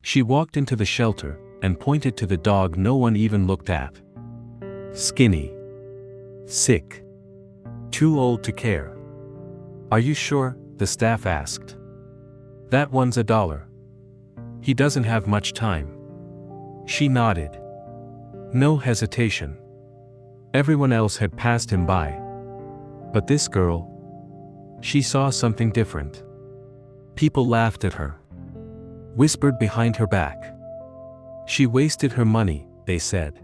She walked into the shelter and pointed to the dog no one even looked at. Skinny. Sick. Too old to care. "Are you sure?" the staff asked. "That one's $1. He doesn't have much time." She nodded. No hesitation. Everyone else had passed him by. But this girl, she saw something different. People laughed at her. Whispered behind her back. She wasted her money, they said.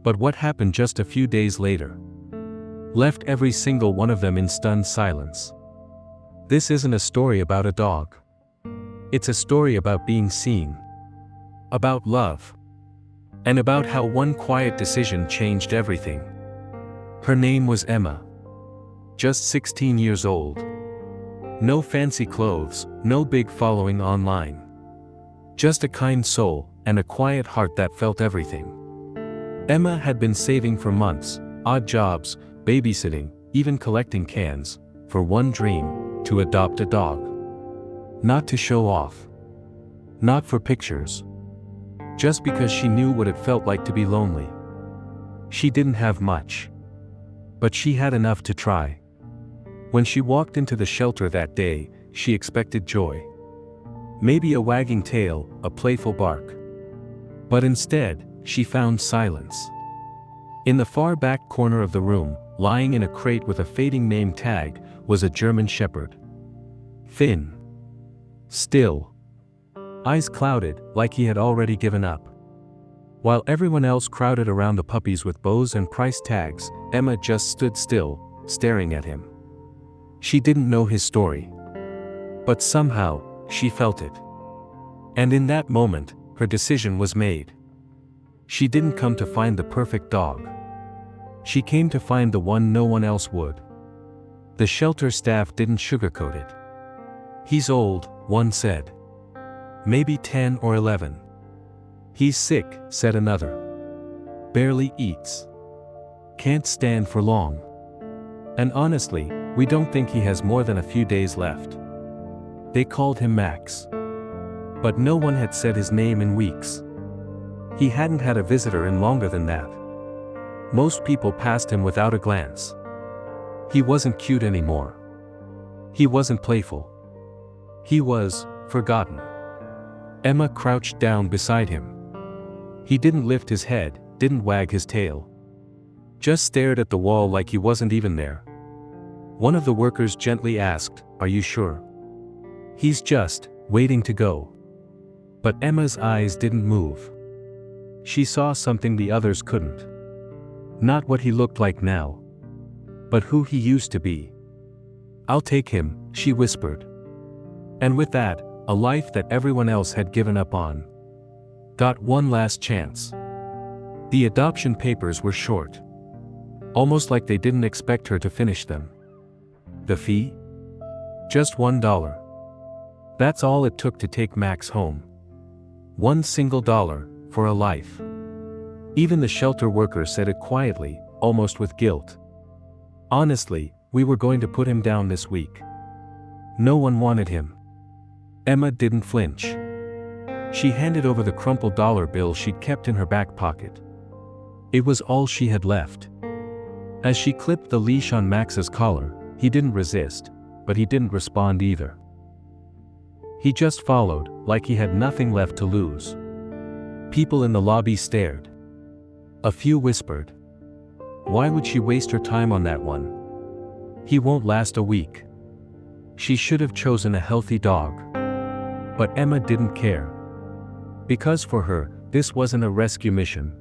But what happened just a few days later left every single one of them in stunned silence. This isn't a story about a dog. It's a story about being seen. About love. And about how one quiet decision changed everything. Her name was Emma. Just 16 years old. No fancy clothes, no big following online. Just a kind soul, and a quiet heart that felt everything. Emma had been saving for months, odd jobs, babysitting, even collecting cans, for one dream: to adopt a dog. Not to show off. Not for pictures. Just because she knew what it felt like to be lonely. She didn't have much. But she had enough to try. When she walked into the shelter that day, she expected joy. Maybe a wagging tail, a playful bark. But instead, she found silence. In the far back corner of the room, lying in a crate with a fading name tag, was a German Shepherd. Thin. Still. Eyes clouded, like he had already given up. While everyone else crowded around the puppies with bows and price tags, Emma just stood still, staring at him. She didn't know his story. But somehow, she felt it. And in that moment, her decision was made. She didn't come to find the perfect dog. She came to find the one no one else would. The shelter staff didn't sugarcoat it. "He's old," one said. "Maybe 10 or 11. "He's sick," said another. "Barely eats. Can't stand for long. And honestly, we don't think he has more than a few days left." They called him Max. But no one had said his name in weeks. He hadn't had a visitor in longer than that. Most people passed him without a glance. He wasn't cute anymore. He wasn't playful. He was forgotten. Emma crouched down beside him. He didn't lift his head, didn't wag his tail. Just stared at the wall like he wasn't even there. One of the workers gently asked, "Are you sure? He's just waiting to go." But Emma's eyes didn't move. She saw something the others couldn't. Not what he looked like now, but who he used to be. "I'll take him," she whispered. And with that, a life that everyone else had given up on got one last chance. The adoption papers were short. Almost like they didn't expect her to finish them. The fee? Just $1. That's all it took to take Max home. One single dollar, for a life. Even the shelter worker said it quietly, almost with guilt. "Honestly, we were going to put him down this week. No one wanted him." Emma didn't flinch. She handed over the crumpled dollar bill she'd kept in her back pocket. It was all she had left. As she clipped the leash on Max's collar, he didn't resist, but he didn't respond either. He just followed, like he had nothing left to lose. People in the lobby stared. A few whispered. Why would she waste her time on that one? He won't last a week. She should have chosen a healthy dog. But Emma didn't care. Because for her, this wasn't a rescue mission.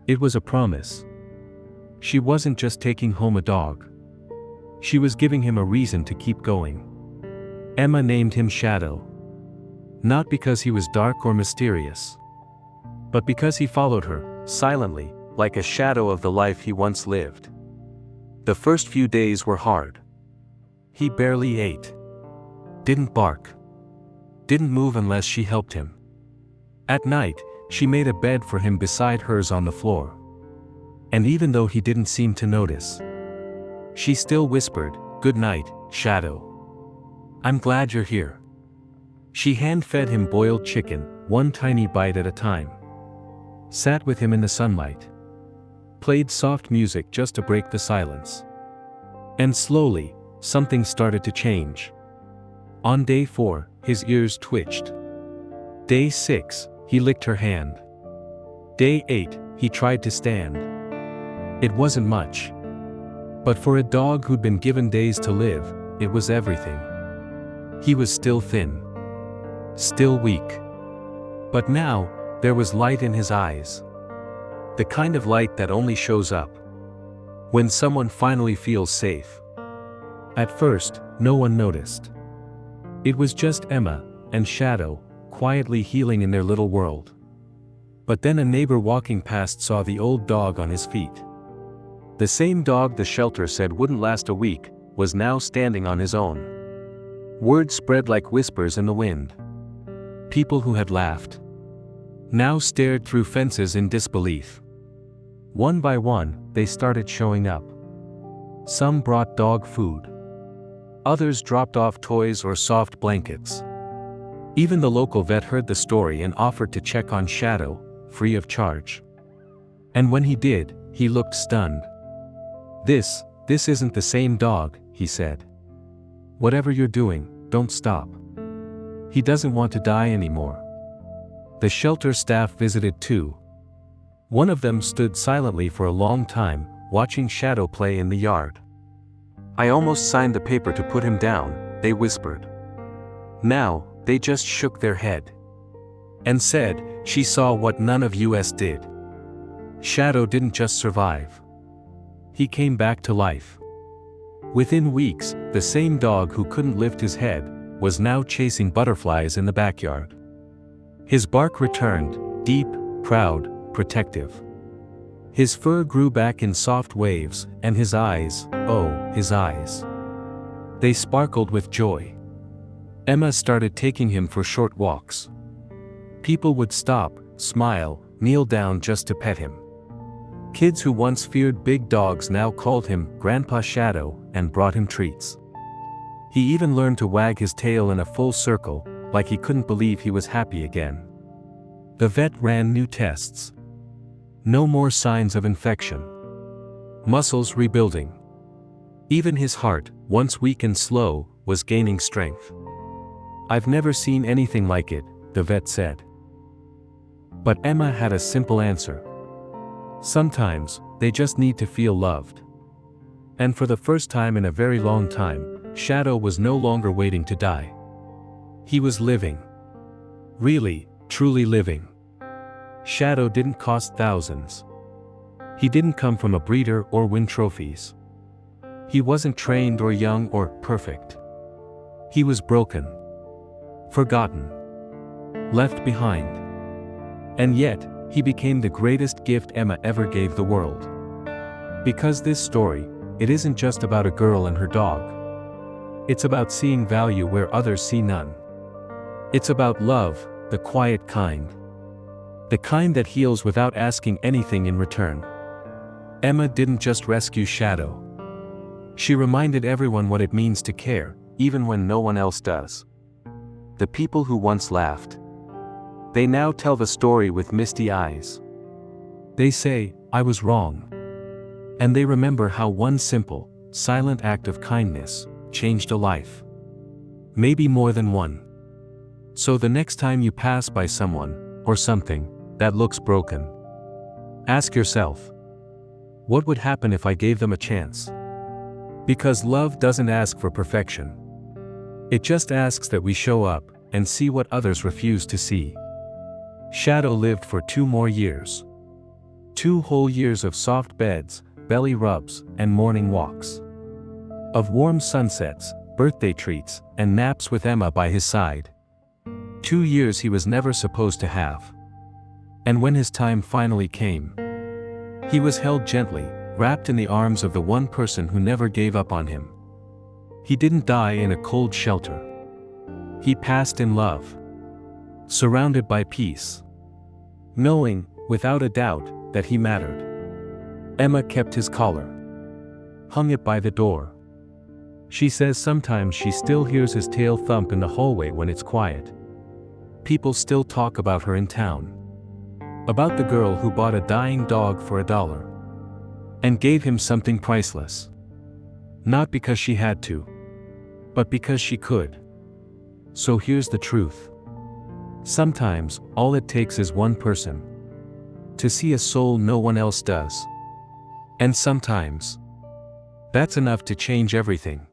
It was a promise. She wasn't just taking home a dog. She was giving him a reason to keep going. Emma named him Shadow. Not because he was dark or mysterious. But because he followed her, silently, like a shadow of the life he once lived. The first few days were hard. He barely ate. Didn't bark. Didn't move unless she helped him. At night, she made a bed for him beside hers on the floor. And even though he didn't seem to notice, she still whispered, "Good night, Shadow. I'm glad you're here." She hand-fed him boiled chicken, one tiny bite at a time. Sat with him in the sunlight. Played soft music just to break the silence. And slowly, something started to change. On day 4, his ears twitched. Day 6, he licked her hand. Day 8, he tried to stand. It wasn't much. But for a dog who'd been given days to live, it was everything. He was still thin. Still weak. But now, there was light in his eyes. The kind of light that only shows up when someone finally feels safe. At first, no one noticed. It was just Emma and Shadow, quietly healing in their little world. But then a neighbor walking past saw the old dog on his feet. The same dog the shelter said wouldn't last a week, was now standing on his own. Words spread like whispers in the wind. People who had laughed now stared through fences in disbelief. One by one, they started showing up. Some brought dog food. Others dropped off toys or soft blankets. Even the local vet heard the story and offered to check on Shadow, free of charge. And when he did, he looked stunned. This isn't the same dog," he said. "Whatever you're doing, don't stop. He doesn't want to die anymore." The shelter staff visited too. One of them stood silently for a long time, watching Shadow play in the yard. "I almost signed the paper to put him down," they whispered. Now, they just shook their head. And said, "She saw what none of us did." Shadow didn't just survive. He came back to life. Within weeks, the same dog who couldn't lift his head, was now chasing butterflies in the backyard. His bark returned, deep, proud, protective. His fur grew back in soft waves, and his eyes, oh, his eyes. They sparkled with joy. Emma started taking him for short walks. People would stop, smile, kneel down just to pet him. Kids who once feared big dogs now called him Grandpa Shadow and brought him treats. He even learned to wag his tail in a full circle, like he couldn't believe he was happy again. The vet ran new tests. No more signs of infection. Muscles rebuilding. Even his heart, once weak and slow, was gaining strength. "I've never seen anything like it," the vet said. But Emma had a simple answer. Sometimes, they just need to feel loved. And for the first time in a very long time, Shadow was no longer waiting to die. He was living. Really, truly living. Shadow didn't cost thousands. He didn't come from a breeder or win trophies. He wasn't trained or young or perfect. He was broken. Forgotten. Left behind. And yet, he became the greatest gift Emma ever gave the world. Because this story, it isn't just about a girl and her dog. It's about seeing value where others see none. It's about love, the quiet kind. The kind that heals without asking anything in return. Emma didn't just rescue Shadow. She reminded everyone what it means to care, even when no one else does. The people who once laughed. They now tell the story with misty eyes. They say, "I was wrong." And they remember how one simple, silent act of kindness changed a life. Maybe more than one. So the next time you pass by someone, or something, that looks broken, ask yourself, what would happen if I gave them a chance? Because love doesn't ask for perfection. It just asks that we show up, and see what others refuse to see. Shadow lived for 2 more years. 2 whole years of soft beds, belly rubs, and morning walks. Of warm sunsets, birthday treats, and naps with Emma by his side. 2 years he was never supposed to have. And when his time finally came, he was held gently, wrapped in the arms of the one person who never gave up on him. He didn't die in a cold shelter. He passed in love. Surrounded by peace. Knowing, without a doubt, that he mattered. Emma kept his collar. Hung it by the door. She says sometimes she still hears his tail thump in the hallway when it's quiet. People still talk about her in town. About the girl who bought a dying dog for $1. And gave him something priceless. Not because she had to, but because she could. So here's the truth. Sometimes, all it takes is one person to see a soul no one else does. And sometimes, that's enough to change everything.